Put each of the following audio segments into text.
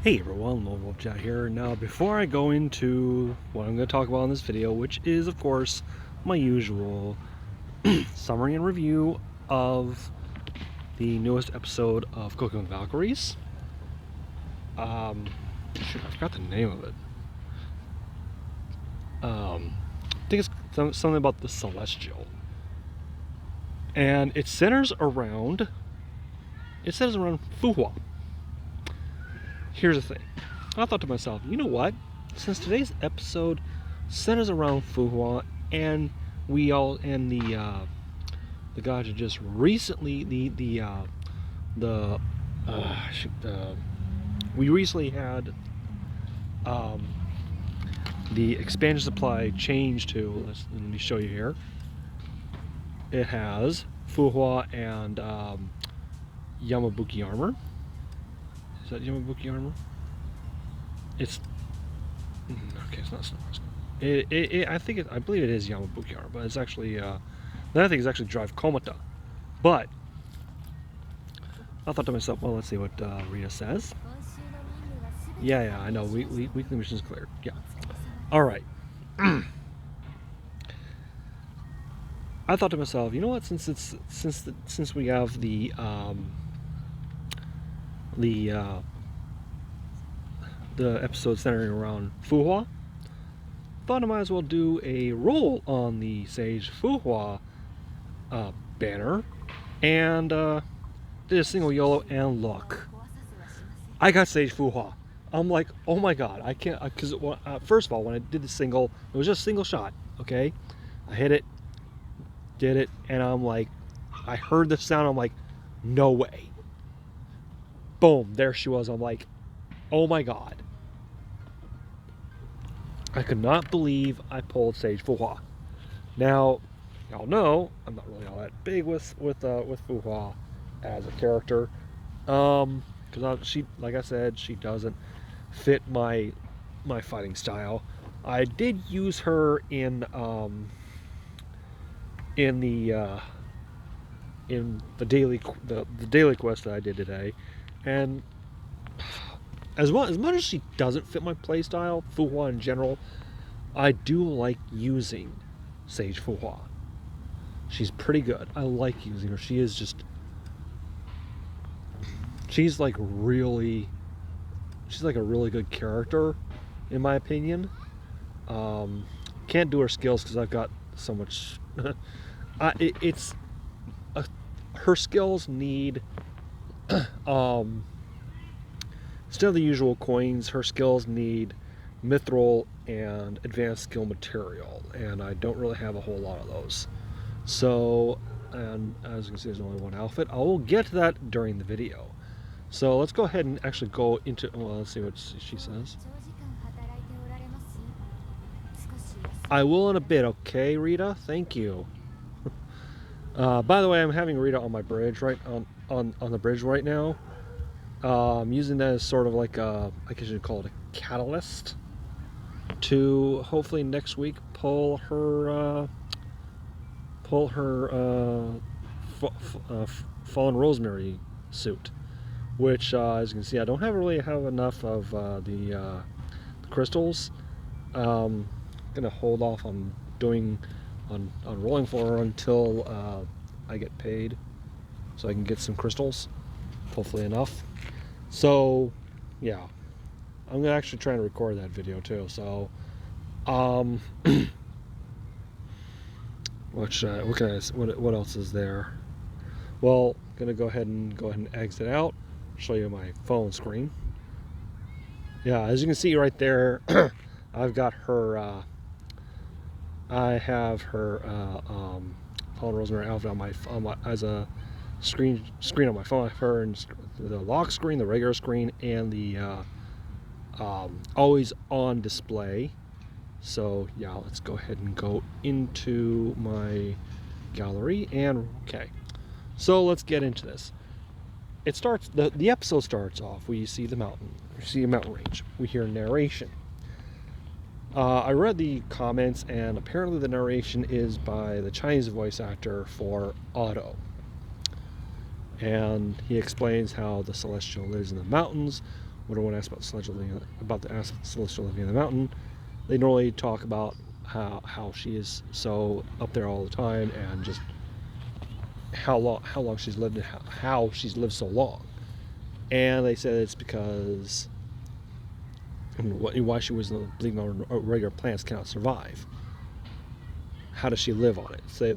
Hey everyone, Lone Wolf Chat here. Now, before I go into what I'm going to talk about in this video, which is, of course, my usual summary and review of the newest episode of Cooking with Valkyries. Shoot, I forgot the name of it. I think it's something about the Celestial. And it centers around Fu Hua. Here's the thing. I thought to myself, you know what? Since today's episode centers around Fu Hua, and we all and the guys that just recently we recently had the expansion supply change to. Let me show you here. It has Fu Hua and Yamabuki armor. Is that Yamabuki armor? It's okay. It's not. I believe it is Yamabuki armor, but it's actually the other thing is actually Drive Komata. But I thought to myself, well, let's see what Rita says. Yeah, I know. Weekly missions cleared. Yeah. All right. I thought to myself, you know what? Since we have the episode centering around Fu Hua, thought I might as well do a roll on the Sage Fu Hua banner, and did a single YOLO, and look, I got Sage Fu Hua. I'm like, oh my god, I can't, because first of all, when I did the single, it was just a single shot, okay? I hit it, did it, and I'm like, I heard the sound, I'm like, no way. Boom, there she was. I'm like, oh my god. I could not believe I pulled Sage Fu Hua. Now, y'all know I'm not really all that big with Fu Hua as a character, because she, like I said, she doesn't fit my fighting style. I did use her in the daily quest that I did today, and as much as she doesn't fit my playstyle, Fu Hua in general, I do like using Sage Fu Hua. She's pretty good. I like using her. She's like a really good character, in my opinion. Can't do her skills because I've got so much. Her skills need instead of the usual coins, her skills need mithril and advanced skill material, and I don't really have a whole lot of those. So, and as you can see, there's only one outfit. I will get to that during the video. So let's go ahead and actually go into, well, let's see what she says. I will in a bit, okay, Rita? Thank you. By the way, I'm having Rita on my bridge, right on the bridge right now. I'm using that as sort of like I guess you'd call it a catalyst to hopefully next week pull her Fallen Rosemary suit, which as you can see, I don't really have enough of the crystals. Gonna hold off on rolling for her until I get paid, so I can get some crystals, hopefully enough. So yeah, I'm gonna actually try to record that video too. So what else is there? Well, gonna go ahead and exit out, show you my phone screen. Yeah, as you can see right there, I've got her I have her Fallen Rosemary outfit on my as a screen on my phone. I have her in the lock screen, the regular screen, and the always on display. So yeah, let's go ahead and go into my gallery, and okay, so let's get into this. It starts, the episode starts off, we see the mountain, we see a mountain range, we hear narration. I read the comments, and apparently the narration is by the Chinese voice actor for Otto. And he explains how the Celestial lives in the mountains When one asks about the celestial living in the mountain, they normally talk about how she is so up there all the time, and just how long she's lived, and how she's lived so long. And they said it's because why she was believing on regular planets cannot survive. How does she live on it? So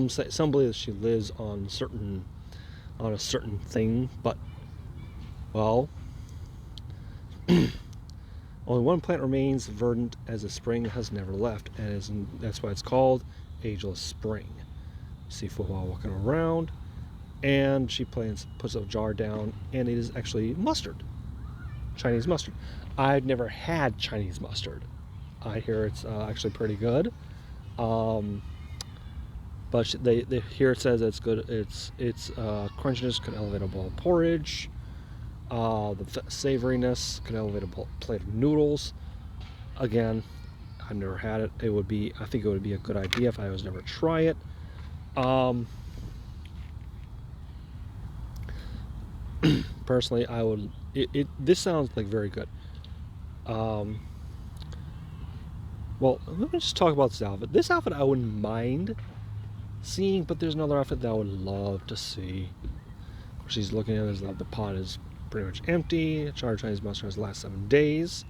some believe that she lives on a certain thing, but well, only one planet remains verdant as the spring has never left, and that's why it's called Ageless Spring. You see Fu Hua walking around, and she puts a jar down, and it is actually mustard, Chinese mustard. I've never had Chinese mustard. I hear it's actually pretty good. But here it says it's good. It's crunchiness can elevate a bowl of porridge. The savoriness can elevate a plate of noodles. Again, I've never had it. I think it would be a good idea if I was never try it. Personally, I would. This sounds like very good. Well, let me just talk about this outfit. This outfit I wouldn't mind seeing, but there's another outfit that I would love to see. She's looking at it, the pot is pretty much empty. Charred Chinese mustard has the last 7 days,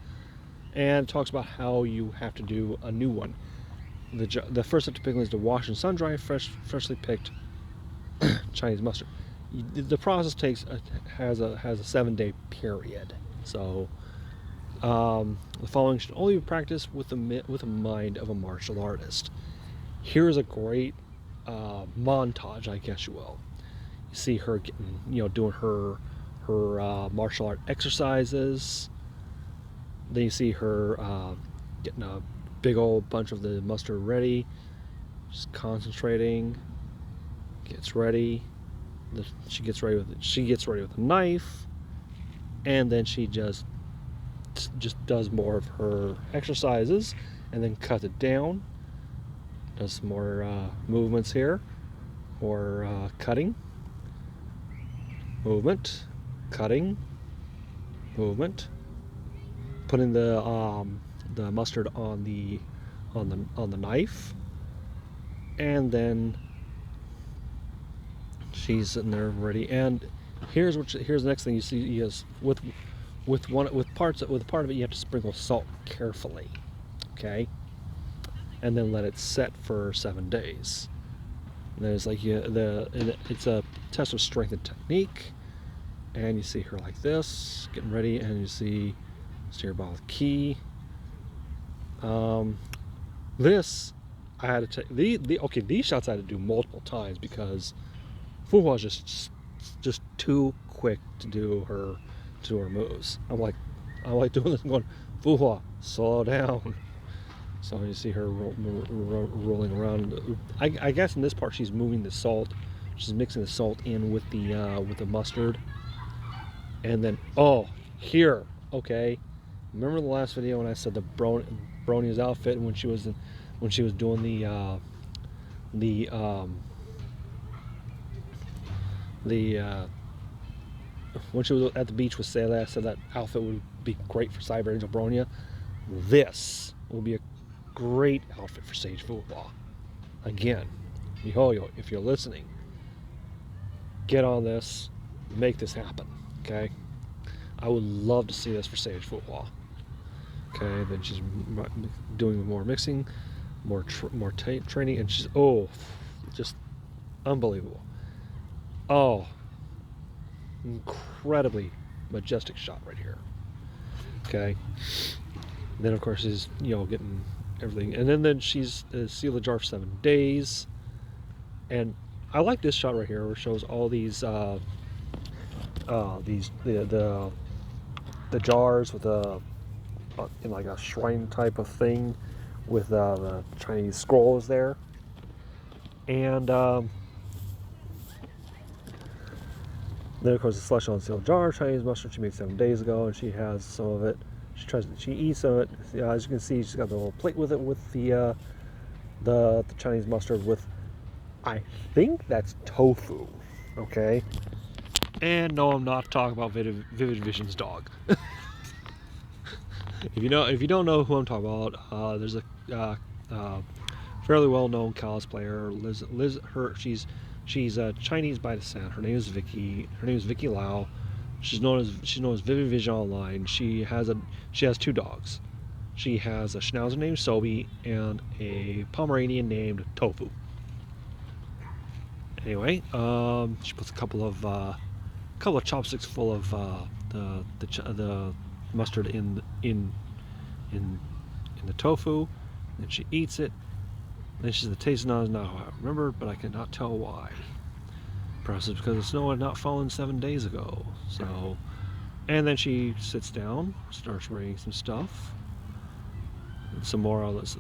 and it talks about how you have to do a new one. The first step to pickling is to wash and sun dry freshly picked Chinese mustard. The process has a 7-day period, so the following should only be practiced with the mind of a martial artist. Here's a great montage, I guess you will. You see her doing her martial art exercises. Then you see her getting a big old bunch of the mustard ready, just concentrating. Gets ready. She gets ready with a knife, and then she just does more of her exercises, and then cuts it down. Does some more movements here, or cutting, movement, cutting, movement. Putting the mustard on the knife, and then she's sitting there ready. And here's the next thing you see is with part of it you have to sprinkle salt carefully, okay, and then let it set for 7 days. And then it's like it's a test of strength and technique. And you see her like this, getting ready, and you see steer ball with key. This I had to take these shots I had to do multiple times because Fu Hua was just too quick to do her moves. I'm like doing this and going, Fu Hua, slow down. So you see her rolling around. I guess in this part she's moving the salt. She's mixing the salt in with the mustard. And then here, okay. Remember the last video when I said the Bronia's outfit when she was doing when she was at the beach with Sayla, I said that outfit would be great for Cyber Angel Bronia. This will be a great outfit for Sage Fu Hua. Again, Mihoyo, if you're listening, get on this, make this happen, okay? I would love to see this for Sage Fu Hua. Okay, then she's doing more mixing, more training, and she's just unbelievable. Incredibly majestic shot right here. Okay, and then of course she's getting everything, and then she's sealed the jar for 7 days. And I like this shot right here where it shows all these the jars with in like a shrine type of thing with the Chinese scrolls there. And then of course the celestial and sealed jar Chinese mustard she made 7 days ago, and she has some of it. She eats some of it. As you can see, she's got the little plate with it with the Chinese mustard with, I think that's tofu. Okay. And no, I'm not talking about Vivid Vision's dog. if you don't know who I'm talking about, there's a fairly well-known cosplayer. She's Chinese by descent. Her name is Vicky. Her name is Vicky Lau. She's known as Vivid Vision Online. She has 2 dogs. She has a Schnauzer named Sobi and a Pomeranian named Tofu. Anyway, she puts a couple of chopsticks full of the mustard in the tofu, and she eats it. And she says, the taste is not how I remember, but I cannot tell why. Perhaps it's because the snow had not fallen 7 days ago. So, and then she sits down, starts reading some stuff. And some more on this.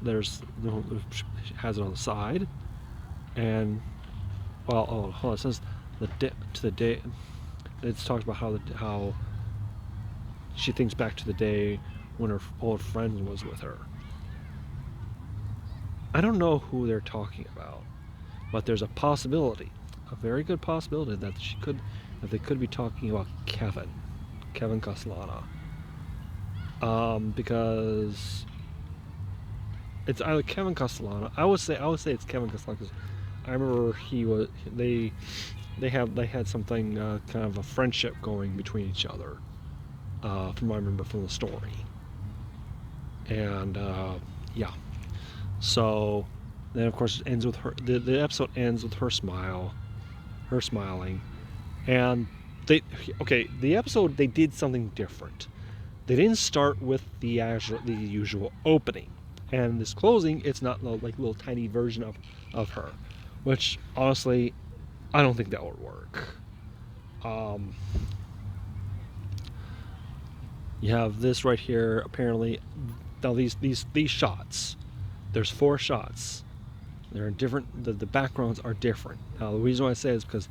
She has it on the side, and hold on. It says to the day. It talks about how she thinks back to the day when her old friend was with her. I don't know who they're talking about, but there's a possibility, a very good possibility that they could be talking about Kevin Castellana, because it's either Kevin Castellana. I would say it's Kevin Castellana because I remember they had something kind of a friendship going between each other, from what I remember from the story, and yeah. So then, of course, it ends with her. The episode ends with her smiling, and the episode, they did something different. They didn't start with the usual opening, and this closing, it's not like a little tiny version of her, which honestly, I don't think that would work. You have this right here. Apparently, now these shots. There's 4 shots. They're different. The backgrounds are different. Now, the reason why I say it is because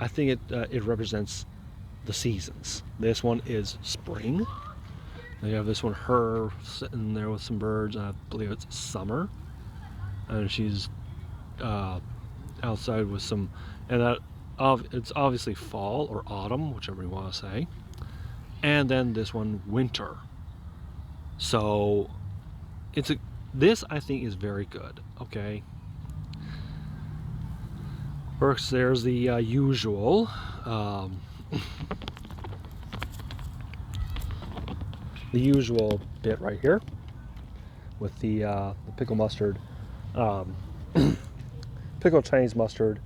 I think it represents the seasons. This one is spring. Then you have this one, her sitting there with some birds. I believe it's summer, and she's outside with some, and that it's obviously fall or autumn, whichever you want to say. And then this one, winter. So this, I think, is very good. Okay. First, there's the usual. The usual bit right here with the pickle mustard, pickle Chinese mustard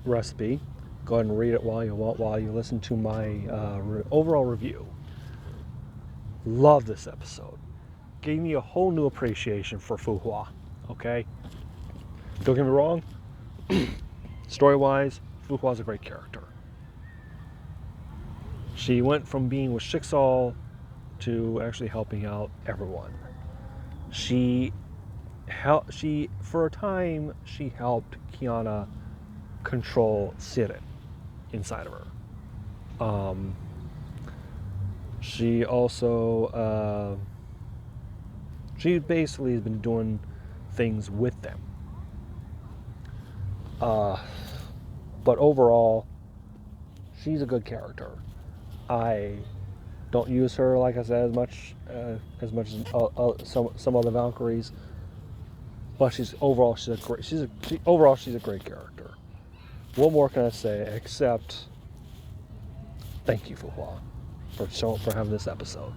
recipe. Go ahead and read it while you listen to my overall review. Love this episode. Gave me a whole new appreciation for Fu Hua. Okay? Don't get me wrong. Story-wise, Fu Hua's a great character. She went from being with Shixal to actually helping out everyone. She for a time, she helped Kiana control Siren inside of her. She also she basically has been doing things with them. But overall, she's a good character. I don't use her, like I said, as much as some other Valkyries. But she's a great character. What more can I say except thank you, Fu Hua, for having this episode.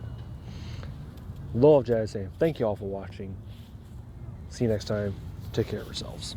Love Jedi saying thank you all for watching. See you next time. Take care of yourselves.